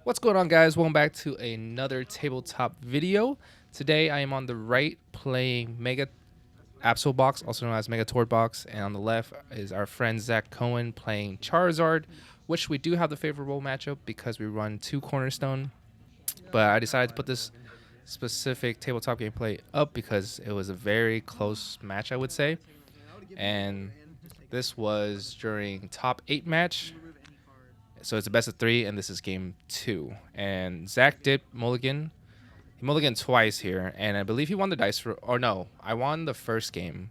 What's going on, guys? Welcome back to another tabletop video. Today I am on the right playing Mega Absol Box, also known as Mega Tord Box, and on the left is our friend Zach Cohen playing Charizard, which we do have the favorable matchup because we run 2 Cornerstone. But I decided to put this specific tabletop gameplay up because it was a very close match, I would say. And this was during top 8 match. So it's a best of 3, and this is game 2. And Zach did mulligan. He mulliganed twice here, and I believe he won the dice. Or no, I won the first game.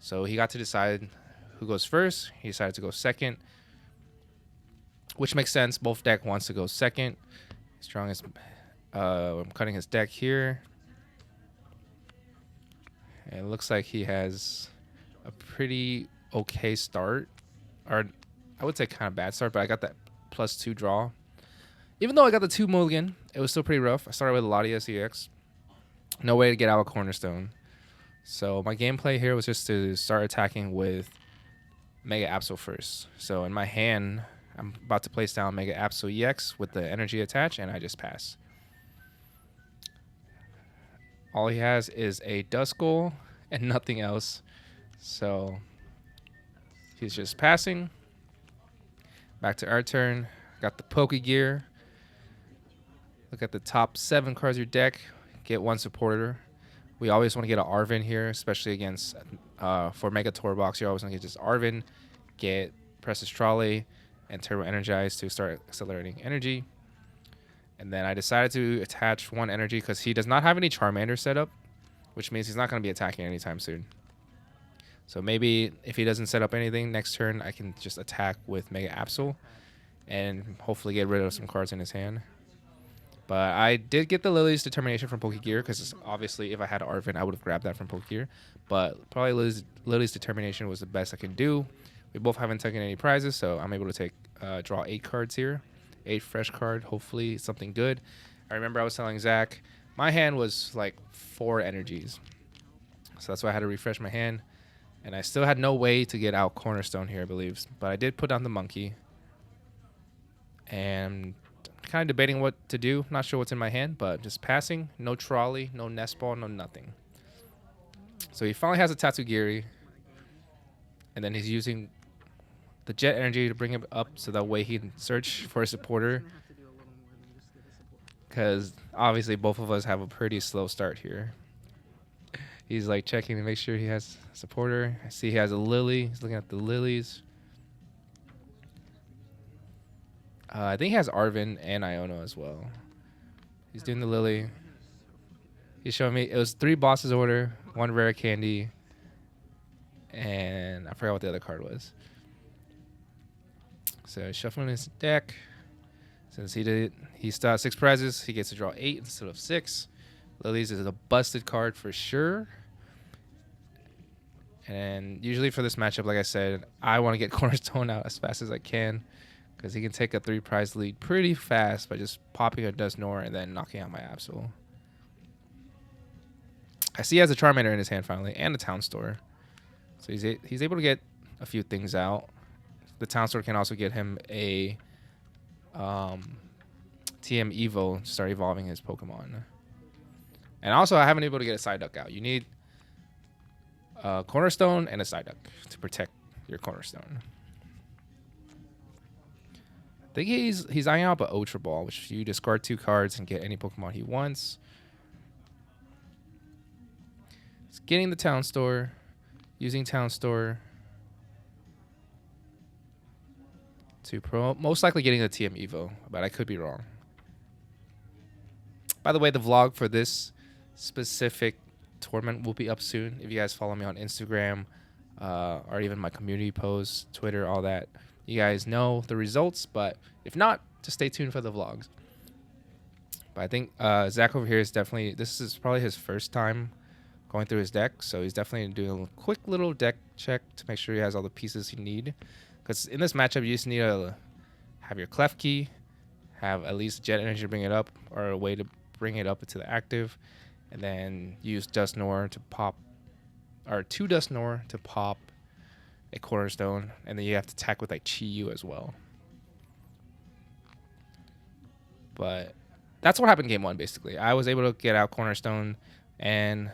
So he got to decide who goes first. He decided to go second, which makes sense. Both deck wants to go second. Strongest. I'm cutting his deck here. And it looks like he has a pretty okay start. Or I would say kind of bad start, but I got that +2 draw. Even though I got the 2 mulligan, it was still pretty rough. I started with a lot of SEX. No way to get out of Cornerstone. So my gameplay here was just to start attacking with Mega Absol first. So in my hand, I'm about to place down Mega Absol Ex with the energy attached, and I just pass. All he has is a Dusknoir and nothing else. So he's just passing. Back to our turn. Got the Pokegear. Look at the top 7 cards of your deck. Get 1 supporter. We always want to get an Arven here, especially against for Mega Tord Box. You always want to get just Arven, get Precious Trolley, and Turbo Energize to start accelerating energy. And then I decided to attach 1 energy because he does not have any Charmander set up, which means he's not going to be attacking anytime soon. So maybe if he doesn't set up anything next turn, I can just attack with Mega Absol and hopefully get rid of some cards in his hand. But I did get the Lily's Determination from Pokegear because obviously if I had Arven, I would have grabbed that from Pokegear. But probably Lily's Determination was the best I can do. We both haven't taken any prizes, so I'm able to take draw 8 cards here. 8 fresh card, hopefully something good. I remember I was telling Zach, my hand was like 4 energies. So that's why I had to refresh my hand. And I still had no way to get out Cornerstone here, I believe. But I did put down the monkey. And kind of debating what to do. Not sure what's in my hand, but just passing. No trolley, no nest ball, no nothing. So he finally has a Tatsugiri. And then he's using the jet energy to bring him up so that way he can search for a supporter. Because obviously both of us have a pretty slow start here. He's like checking to make sure he has a supporter. I see he has a Lily. He's looking at the lilies. I think he has Arven and Iono as well. He's doing the Lily. He's showing me it was 3 bosses order, 1 rare candy, and I forgot what the other card was. So shuffling his deck. Since he still has 6 prizes, he gets to draw 8 instead of 6. Lilies is a busted card for sure. And usually for this matchup, like I said, I want to get Cornerstone out as fast as I can because he can take a 3 prize lead pretty fast by just popping a Dusknoir and then knocking out my Absol. I see he has a Charmander in his hand finally and a Town Store. So he's able to get a few things out. The Town Store can also get him a TM Evo to start evolving his Pokemon. And also, I haven't been able to get a Psyduck out. You need a Cornerstone and a Psyduck to protect your Cornerstone. I think he's eyeing up an Ultra Ball, which you discard 2 cards and get any Pokemon he wants. He's getting the Town Store, using Town Store to promote. Most likely getting the TM Evo, but I could be wrong. By the way, the vlog for this specific tournament will be up soon. If you guys follow me on Instagram or even my community posts, Twitter, all that, you guys know the results. But if not, just stay tuned for the vlogs. But I think Zach over here is definitely, this is probably his first time going through his deck. So he's definitely doing a quick little deck check to make sure he has all the pieces he need. Because in this matchup, you just need to have your Clef Key, have at least Jet Energy to bring it up, or a way to bring it up into the active, and then use Dusknoir to pop, or 2 Dusknoir to pop a Cornerstone, and then you have to attack with like Chi-Yu as well. But that's what happened game 1, basically. I was able to get out Cornerstone and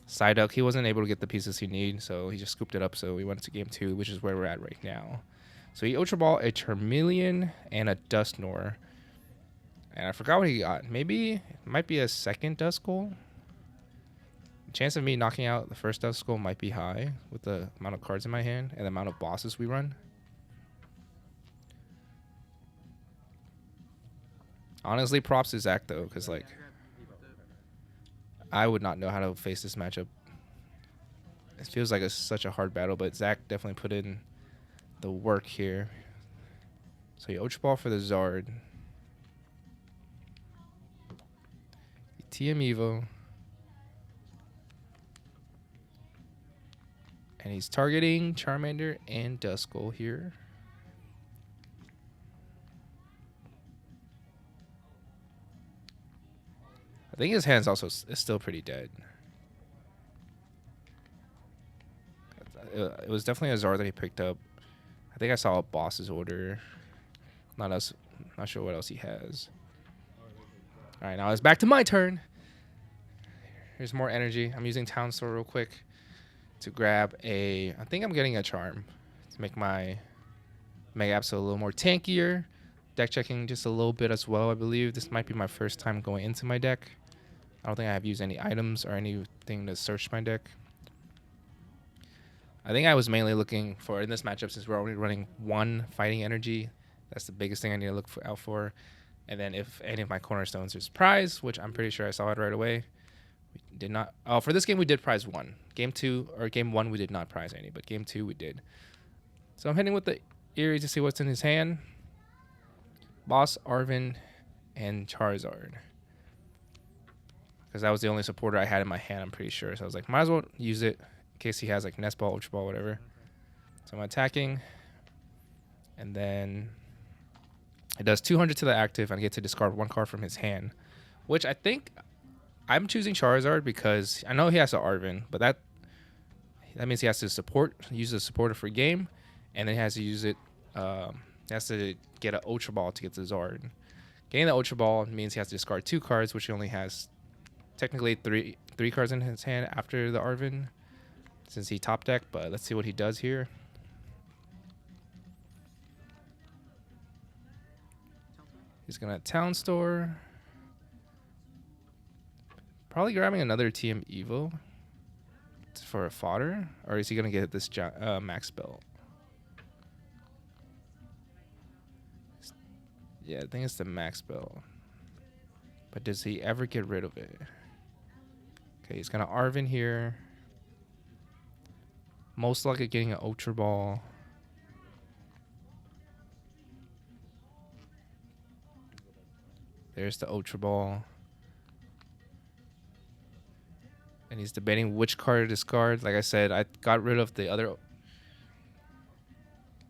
Psyduck. He wasn't able to get the pieces he needed, so he just scooped it up. So we went to game 2, which is where we're at right now. So he Ultra Ball, a Charmeleon, and a Dusknoir. And I forgot what he got. Maybe it might be a second Duskull. The chance of me knocking out the first Duskull might be high with the amount of cards in my hand and the amount of bosses we run. Honestly, props to Zach, though, because, like, I would not know how to face this matchup. It feels like it's such a hard battle, but Zach definitely put in the work here. So you Ultra Ball for the Zard. TM Evo. And he's targeting Charmander and Duskull here. I think his hand's also is still pretty dead. It was definitely a Zard that he picked up. I think I saw a boss's order. Not sure what else he has. All right, now it's back to my turn. Here's more energy. I'm using Town Store real quick to grab a... I think I'm getting a Charm to make my Mega Absol a little more tankier. Deck checking just a little bit as well, I believe. This might be my first time going into my deck. I don't think I have used any items or anything to search my deck. I think I was mainly looking for, in this matchup, since we're only running one Fighting Energy, that's the biggest thing I need to look out for. And then if any of my cornerstones is prize, which I'm pretty sure I saw it right away. We did not. Oh, for this game, we did prize 1. Game 1, we did not prize any, but game 2, we did. So I'm hitting with the Eerie to see what's in his hand. Boss, Arven, and Charizard. Because that was the only supporter I had in my hand, I'm pretty sure. So I was like, might as well use it in case he has like Nest Ball, Ultra Ball, whatever. So I'm attacking. And then it does 200 to the active, and I get to discard 1 card from his hand. Which I think I'm choosing Charizard because I know he has an Arven, but that means he has to use the supporter for game, and then he has to use it. He has to get an Ultra Ball to get the Zard. Getting the Ultra Ball means he has to discard 2 cards, which he only has technically three cards in his hand after the Arven, since he top deck. But let's see what he does here. He's gonna Town Store. Probably grabbing another TM Evo for a fodder, or is he gonna get this max belt? Yeah, I think it's the max belt. But does he ever get rid of it? Okay, he's gonna Arven here. Most likely getting an Ultra Ball. There's the Ultra Ball. And he's debating which card to discard. Like I said, I got rid of the other...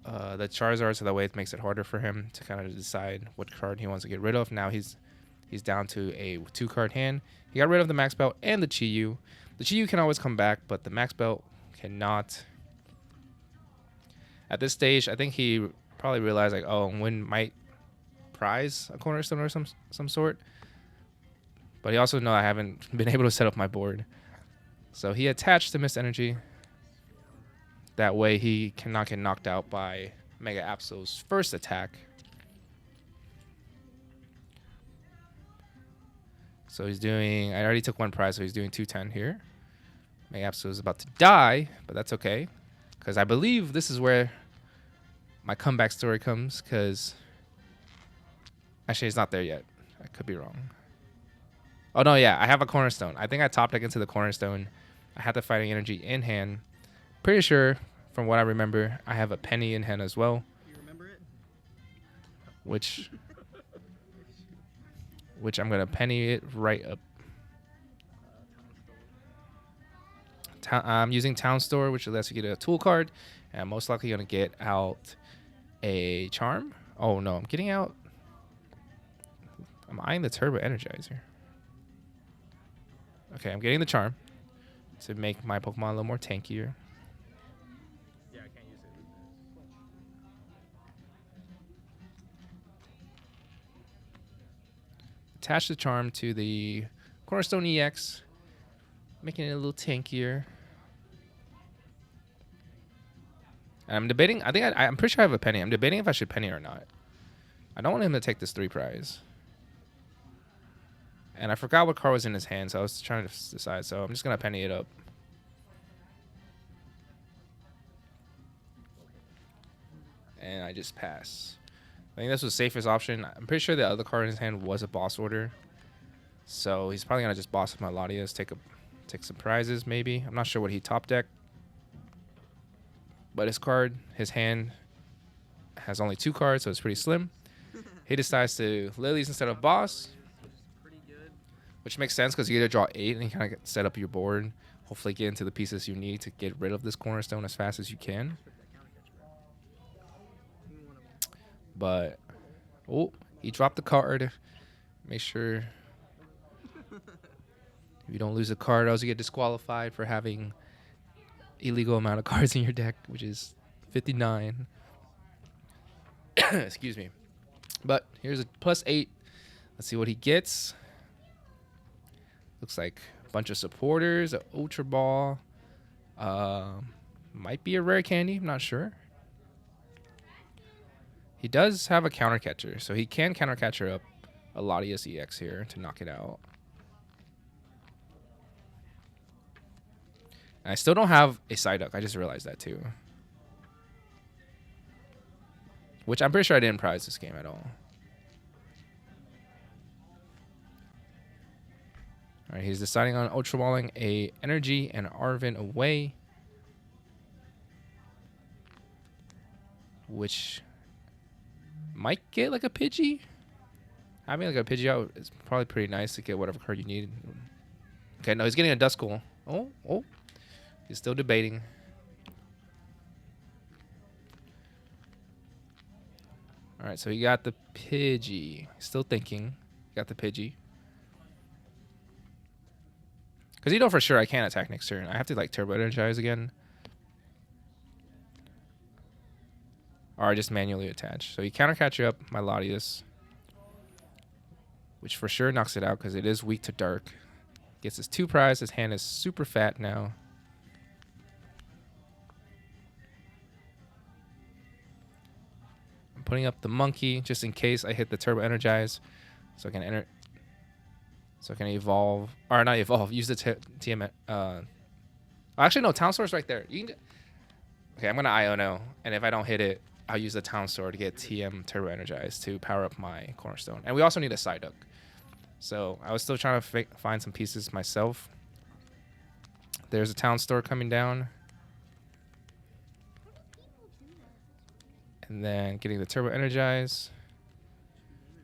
the Charizard, so that way it makes it harder for him to kind of decide what card he wants to get rid of. Now he's down to a 2-card hand. He got rid of the Max Belt and the Chi-Yu. The Chi-Yu can always come back, but the Max Belt cannot. At this stage, I think he probably realized, like, oh, Win might prize a cornerstone or some sort. But he also knows I haven't been able to set up my board. So he attached the Mist Energy. That way he cannot get knocked out by Mega Absol's first attack. So he's doing... I already took 1 prize, so he's doing 210 here. Mega Absol is about to die, but that's okay. Because I believe this is where my comeback story comes, because... Actually, it's not there yet. I could be wrong. Oh, no, yeah. I have a Cornerstone. I think I top deck into the Cornerstone. I had the Fighting Energy in hand. Pretty sure, from what I remember, I have a Penny in hand as well. You remember it? Which I'm going to Penny it right up. I'm using Town Store, which lets you get a tool card. And I'm most likely going to get out a Charm. Oh, no. I'm getting out... I'm eyeing the Turbo Energizer. Okay, I'm getting the Charm to make my Pokemon a little more tankier. Yeah, I can't use it. attach the charm to the Cornerstone EX, making it a little tankier. And I'm debating. I'm pretty sure I have a penny. I'm debating if I should penny or not. I don't want him to take this 3 prize. And I forgot what card was in his hand, so I was trying to decide. So I'm just gonna penny it up. And I just pass. I think this was the safest option. I'm pretty sure the other card in his hand was a boss order. So he's probably gonna just boss up my Latias, take some prizes maybe. I'm not sure what he top deck. But his hand has only 2 cards, so it's pretty slim. He decides to Lilies instead of boss. Which makes sense because you get to draw 8 and you kind of set up your board. Hopefully get into the pieces you need to get rid of this Cornerstone as fast as you can. But, oh, he dropped the card. Make sure you don't lose a card, else you get disqualified for having illegal amount of cards in your deck, which is 59. Excuse me. But here's a +8. Let's see what he gets. Looks like a bunch of supporters, an Ultra Ball. Might be a rare candy, I'm not sure. He does have a counter catcher, so he can counter catcher up a Latias EX here to knock it out. And I still don't have a Psyduck. I just realized that too. Which I'm pretty sure I didn't prize this game at all. Alright, he's deciding on Ultra Balling a Energy and Arvin away. Which might get like a Pidgey. Having like a Pidgey out is probably pretty nice to get whatever card you need. Okay, no, he's getting a Duskull. Oh. He's still debating. Alright, so he got the Pidgey. Still thinking. Got the Pidgey. Because you know for sure I can't attack next turn. I have to like Turbo Energize again. Or I just manually attach. So you counter catch up my Latias. Which for sure knocks it out because it is weak to dark. Gets his 2 prize. His hand is super fat now. I'm putting up the monkey just in case I hit the Turbo Energize. So I can enter. So I can evolve, or not evolve, use the TM. Actually, no, Town Store's right there. You can, okay, I'm going to Iono, and if I don't hit it, I'll use the Town Store to get TM Turbo Energized to power up my Cornerstone. And we also need a Psyduck. So I was still trying to find some pieces myself. There's a Town Store coming down. And then getting the Turbo Energize.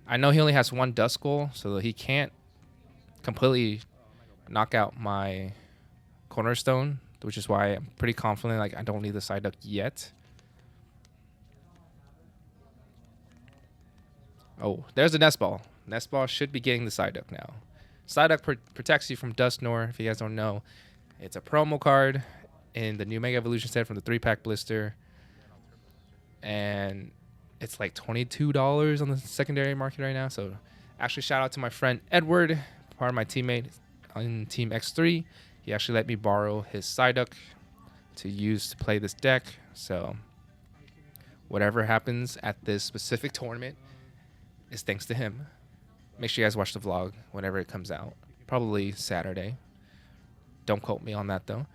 I know he only has 1 Duskull, so he can't completely knock out my Cornerstone, which is why I'm pretty confident like I don't need the Psyduck yet. Oh, there's the Nest Ball. Nest Ball should be getting the Psyduck now. Psyduck protects you from Dusknoir. If you guys don't know, it's a promo card in the new Mega Evolution set from the 3-pack blister. And it's like $22 on the secondary market right now. So actually shout out to my friend Edward, part of my teammate on Team X3. He actually let me borrow his Psyduck to use to play this deck. So whatever happens at this specific tournament is thanks to him. Make sure you guys watch the vlog whenever it comes out. Probably Saturday. Don't quote me on that though.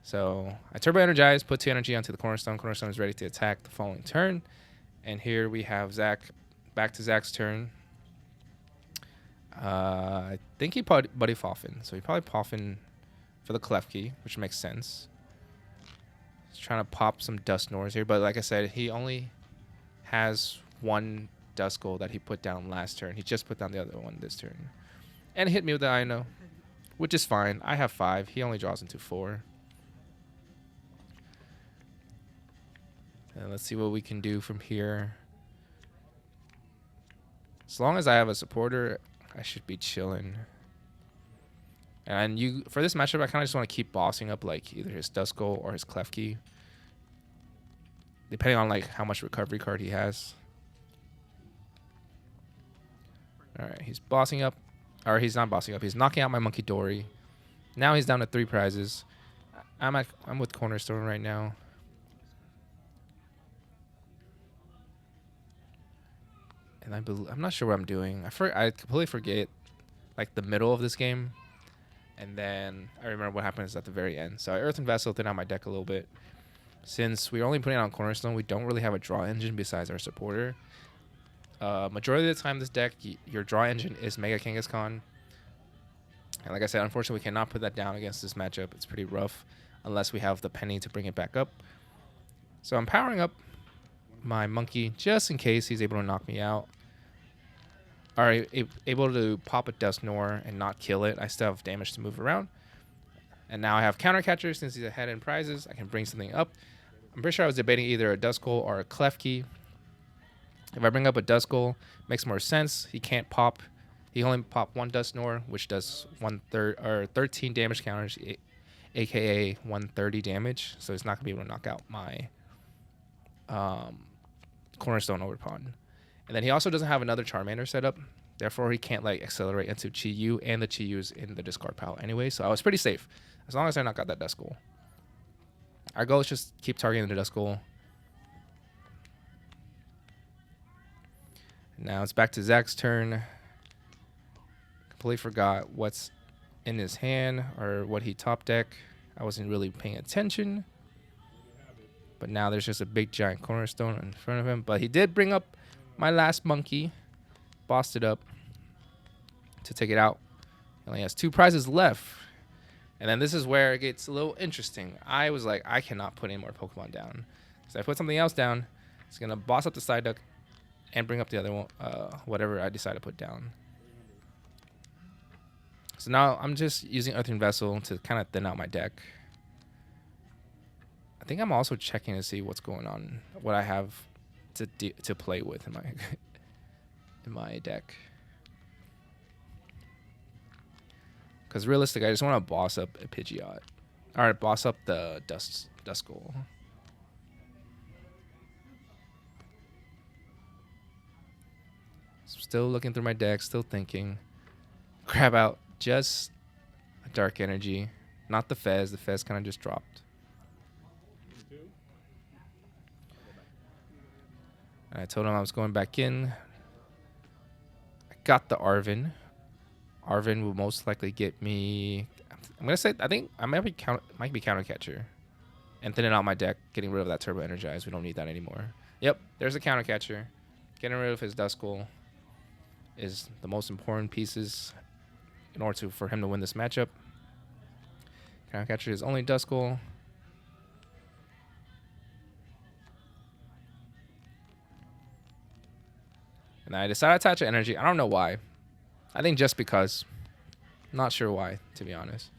So I Turbo Energize, put 2 energy onto the Cornerstone. Cornerstone is ready to attack the following turn. And here we have Zach. Back to Zach's turn. I think he put Buddy Poffin. So he probably Poffin for the Klefki, which makes sense. He's trying to pop some Dusknoirs here. But like I said, he only has 1 Duskull that he put down last turn. He just put down the other one this turn. And hit me with the Ino, which is fine. I have 5. He only draws into 4. And let's see what we can do from here. As long as I have a supporter, I should be chilling. And for this matchup, I kind of just want to keep bossing up like either his Duskull or his Klefki, depending on like how much recovery card he has. All right, he's bossing up Or he's not bossing up. He's knocking out my Monkey Dory. Now he's down to 3 prizes. I'm with Cornerstone right now. And I'm not sure what I'm doing. I completely forget like the middle of this game. And then I remember what happens at the very end. So I Earthen Vessel, thin out my deck a little bit. Since we're only putting it on Cornerstone, we don't really have a draw engine besides our supporter. Majority of the time, this deck, your draw engine is Mega Kangaskhan. And like I said, unfortunately, we cannot put that down against this matchup. It's pretty rough unless we have the penny to bring it back up. So I'm powering up my Monkey just in case he's able to knock me out. Alright, able to pop a Dusknoir and not kill it. I still have damage to move around. And now I have Counter Catcher since he's ahead in prizes. I can bring something up. I'm pretty sure I was debating either a Duskull or a Klefki. If I bring up a Duskull, makes more sense. He can't pop. He only pop 1 Dusknoir, which does 13 damage counters, aka 130 damage. So it's not gonna be able to knock out my Cornerstone Overpawn. And then he also doesn't have another Charmander set up. Therefore, he can't like accelerate into Chi-Yu, and the Chi-Yu is in the discard pile anyway. So I was pretty safe as long as I knock out that Duskull. Our goal is just keep targeting the Duskull. Now it's back to Zach's turn. Completely forgot what's in his hand or what he top deck. I wasn't really paying attention. But now there's just a big giant Cornerstone in front of him. But he did bring up my last Monkey. Bossed it up to take it out. He only has 2 prizes left. And then this is where it gets a little interesting. I was like, I cannot put any more Pokemon down. So I put something else down. It's going to boss up the side duck and bring up the other one, whatever I decide to put down. So now I'm just using Earthen Vessel to kind of thin out my deck. I think I'm also checking to see what's going on, what I have to play with in my in my deck. Because realistically, I just want to boss up a Pidgeot. Alright, boss up the Duskull. Still looking through my deck, still thinking. Grab out just a Dark Energy. Not the Fez. The Fez kind of just dropped. And I told him I was going back in. I got the Arven. Arven will most likely get me. I'm gonna say I think I might be Counter Catcher, and thinning out my deck, getting rid of that Turbo Energize. We don't need that anymore. Yep, there's a Counter Catcher. Getting rid of his Duskull is the most important pieces in order for him to win this matchup. Counter Catcher is only Duskull. And I decided to attach an energy. I don't know why. I think just because. Not sure why, to be honest.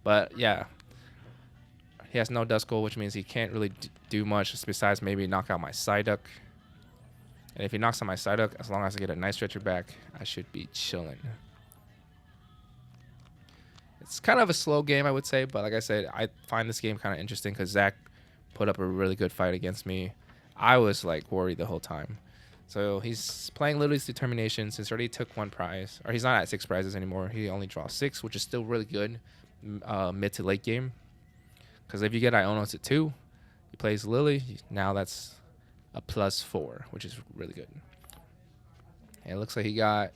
But yeah. He has no Duskull, which means he can't really do much besides maybe knock out my Psyduck. And if he knocks out my Psyduck, as long as I get a nice stretcher back, I should be chilling. It's kind of a slow game, I would say. But like I said, I find this game kind of interesting because Zach put up a really good fight against me. I was like worried the whole time. So he's playing Lily's Determination since he already took 1 prize. Or he's not at 6 prizes anymore. He only draws 6, which is still really good mid to late game. Because if you get Iono to 2, he plays Lily. Now that's a +4, which is really good. And it looks like he got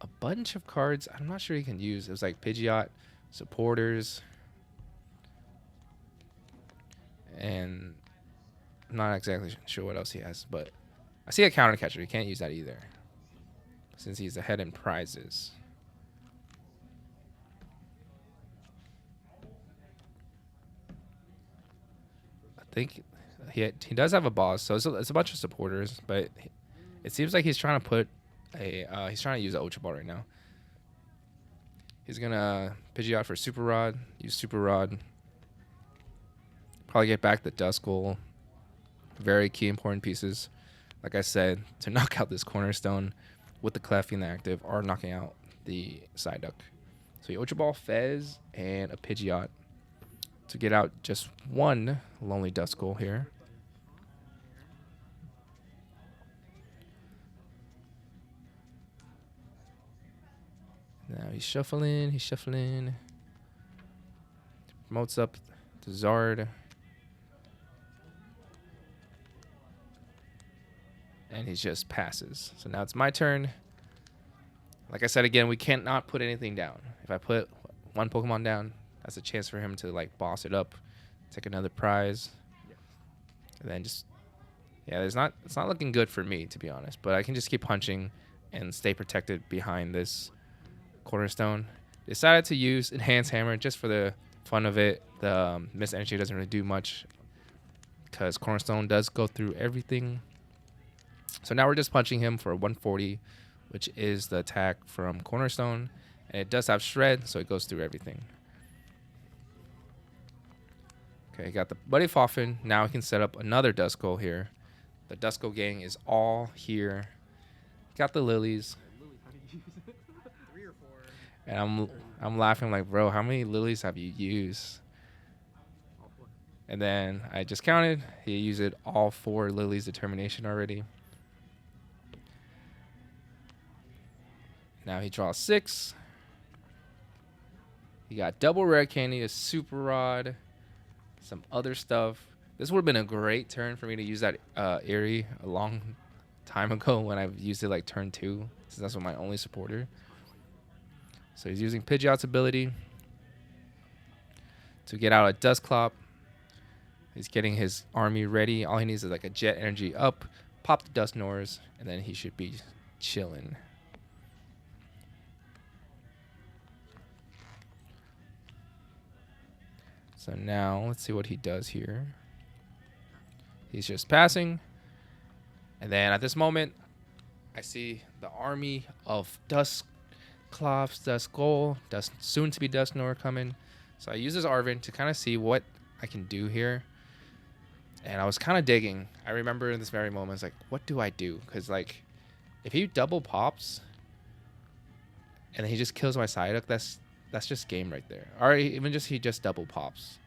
a bunch of cards. I'm not sure he can use. It was like Pidgeot, Supporters, and I'm not exactly sure what else he has, but I see a Counter Catcher. He can't use that either since he's ahead in prizes. I think he does have a boss, so it's a bunch of supporters, but it seems like he's trying to put he's trying to use an Ultra Ball right now. He's gonna Pidgeot for Super Rod, use Super Rod, probably get back the Duskull. Very key important pieces, like I said, to knock out this Cornerstone with the Clef in the active or knocking out the Psyduck. So Ultra Ball, Fez, and a Pidgeot to get out just 1 Lonely Duskull here. Now he's shuffling. He's shuffling. Promotes up to Zard. And he just passes. So now it's my turn. Like I said again, we can't not put anything down. If I put one Pokemon down, that's a chance for him to like boss it up, take another prize, and then just it's not looking good for me, to be honest. But I can just keep punching and stay protected behind this Cornerstone. Decided to use Enhanced Hammer just for the fun of it. The Mist Energy doesn't really do much because Cornerstone does go through everything. So now we're just punching him for 140, which is the attack from Cornerstone. And it does have Shred, so it goes through everything. Okay, got the Buddy Foffin. Now we can set up another Duskull here. The Duskull gang is all here. Got the lilies. And I'm laughing like, bro, how many lilies have you used? And then I just counted. He used all 4 lilies determination already. Now he draws 6. He got double rare candy, a super rod, some other stuff. This would have been a great turn for me to use that Eerie a long time ago when I've used it like turn 2, since that's my only supporter. So he's using Pidgeot's ability to get out a Dusknoir. He's getting his army ready. All he needs is like a Jet Energy up, pop the Dusknoirs, and then he should be chilling. So now let's see what he does here. He's just passing. And then at this moment, I see the army of Dusclops, Duskull, soon to be Dusknoir coming. So I use this Arven to kind of see what I can do here. And I was kind of digging. I remember in this very moment, I was like, what do I do? Because like, if he double pops and then he just kills my Psyduck, that's just game right there. Or even just he just double pops,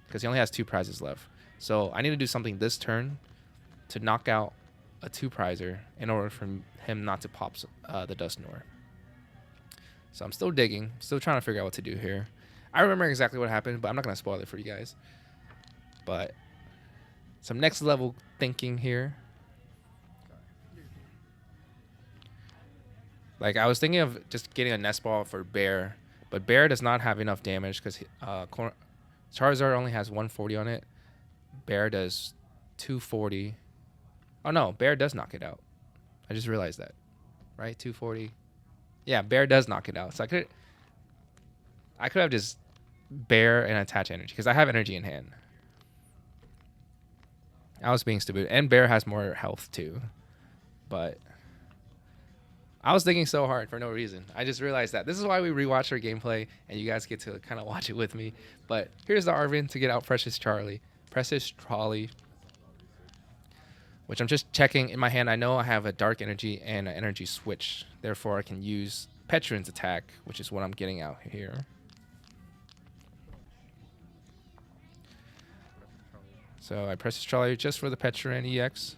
because he only has 2 prizes left. So I need to do something this turn to knock out a 2-prizer in order for him not to pop the Dusknoir. So I'm still digging, still trying to figure out what to do here. I remember exactly what happened, but I'm not going to spoil it for you guys. But some next level thinking here. Like, I was thinking of just getting a Nest Ball for Bear, but Bear does not have enough damage because Charizard only has 140 on it. Bear does 240. Oh, no, Bear does knock it out. I just realized that. Right? 240. Yeah, Bear does knock it out. So I could have just Bear and attach energy because I have energy in hand. I was being stupid. And Bear has more health too. But I was thinking so hard for no reason. I just realized that. This is why we rewatch our gameplay and you guys get to kind of watch it with me. But here's the Arven to get out Precious Trolley, which I'm just checking in my hand. I know I have a Dark Energy and an Energy Switch. Therefore, I can use Petron's attack, which is what I'm getting out here. So I press this Trolley just for the Petron EX.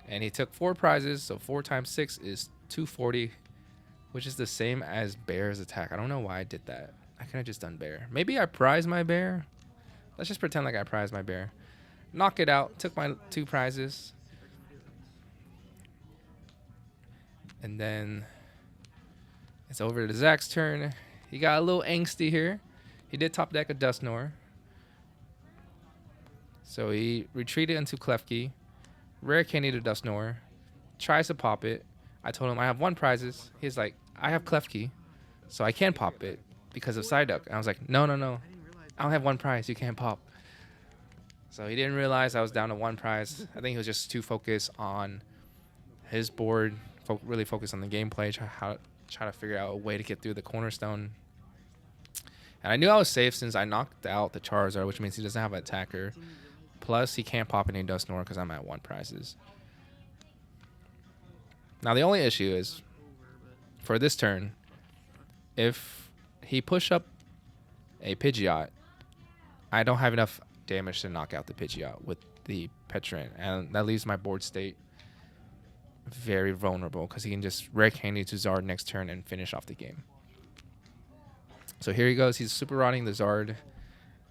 And he took 4 prizes, so 4 times 6 is 240, which is the same as Bear's attack. I don't know why I did that. I could have just done Bear. Maybe I prize my Bear. Let's just pretend like I prize my Bear. Knock it out. Took my 2 prizes. And then it's over to Zach's turn. He got a little angsty here. He did top deck a Dusknoir. So he retreated into Klefki. Rare candy to Dusknoir. Tries to pop it. I told him I have 1 prizes. He's like, I have Klefki, so I can pop it because of Psyduck. And I was like, no. I don't have 1 prize. You can't pop. So he didn't realize I was down to 1 prize. I think he was just too focused on his board, really focused on the gameplay, try to figure out a way to get through the Cornerstone. And I knew I was safe since I knocked out the Charizard, which means he doesn't have an attacker. Plus, he can't pop any Dusknoir because I'm at 1 prizes. Now, the only issue is, for this turn, if he push up a Pidgeot, I don't have enough damage to knock out the Pidgeot with the Petron. And that leaves my board state very vulnerable because he can just Rare Candy to Zard next turn and finish off the game. So here he goes. He's super rotting the Zard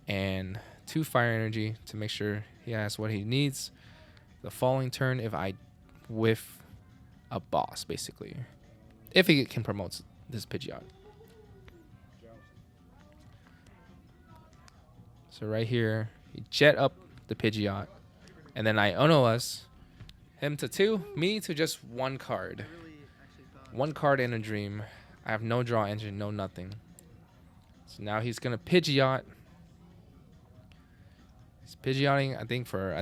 and 2 Fire Energy to make sure he has what he needs. The following turn, if I whiff a boss, basically. If he can promote this Pidgeot. So right here, he jet up the Pidgeot. And then I Uno-us him to 2, me to just 1 card. 1 card in a dream. I have no draw engine, no nothing. So now he's going to Pidgeot. He's Pidgeotting, I think, for...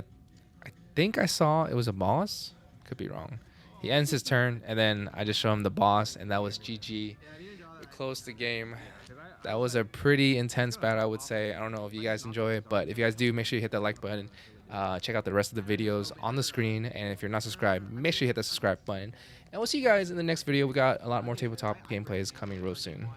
I think I saw it was a boss. Could be wrong. He ends his turn, and then I just show him the boss, and that was GG. We closed the game. That was a pretty intense battle, I would say. I don't know if you guys enjoy it, but if you guys do, make sure you hit that like button. Check out the rest of the videos on the screen, and if you're not subscribed, make sure you hit the subscribe button. And we'll see you guys in the next video. We got a lot more tabletop gameplays coming real soon.